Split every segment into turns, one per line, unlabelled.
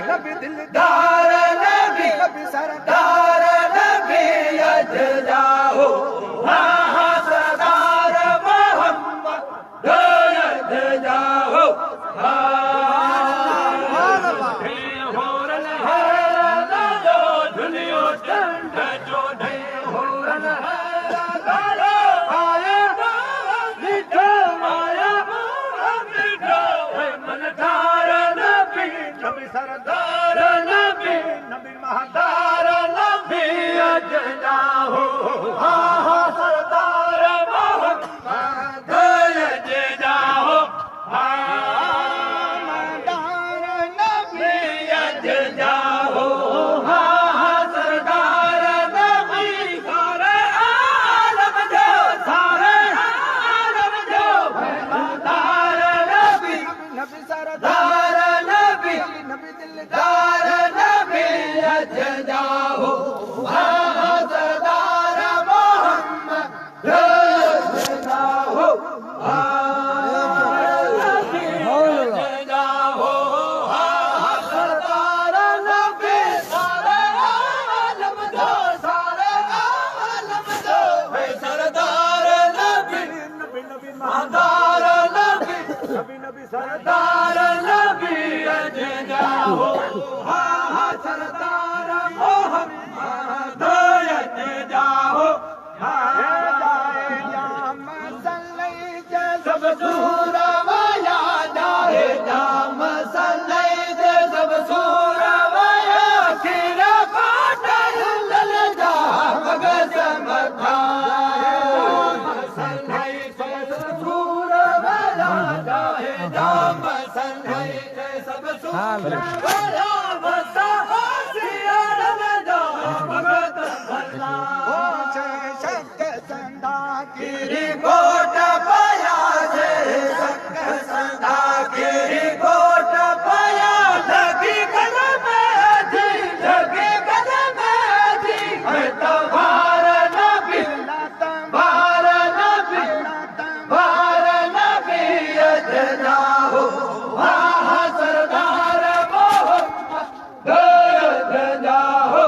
नबी दिलदार नबी नबी सरदार नबी अज जाओ हाँ हाँ सरदार मोहम्मद अज जाओ सरदार नबी नबी महादार नबी अज जाओ हाँ हाँ सरदार मोहम्मद अज जाओ महादार नबी अज जाओ हाँ हाँ सरदार नबी सारे आलम जो महादार नबी नबी सरदार नबी दिलदार नबी अज जाओ हाँ सरदार मोहम्मद अज जाओ नबी अज जाओ हाँ सरदार नबी सारे आलम जो सरदार नबी नबी नबी महादार नबी नबी नबी सरदार नबी अज जाओ हाँ हाँ सरदार मोहम्मद अज जाओ जाम सल्लै सब सूर वया जाए जाम सल्लै सब सूर वया खीर पाटल लल जा भगत मथा सल्लै सब सूर वया जाए जाम सल्लै सब सूर वया बसा सियार जा भगत मथा शक संधा गिरी कोट पाया से शक संधा गिरी कोट पाया लगी कदम थी लगी कदम थी तवार नबी तवार नबी तवार नबी अज जाओ हाँ सरदार मोहम्मद अज जाओ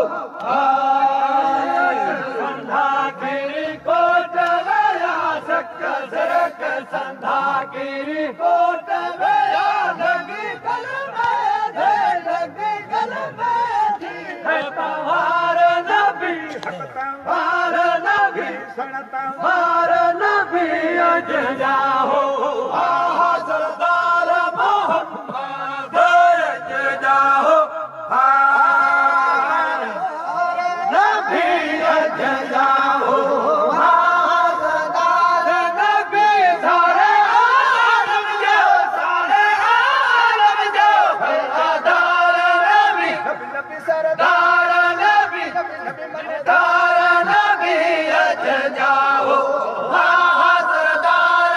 संधा गिरी कोट गया शक सरक संधा गिरी कोट गया लगी कलम थी तवार नबी तवार नबी तवार नबी अज जाओ हाँ सरदार मोहम्मद अज जाओ नबी अज जाओ हाँ सरदार नबी सारे आलम जो सरदार नबी नबी सरदार नबी नबी महादार नबी अज जाओ हाँ सरदार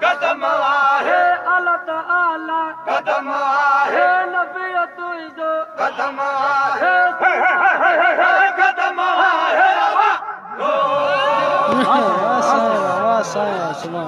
कदम आहे
अल्लाह ताला
कदम आहे
नबी तुझो
कदम आहे कदम आहे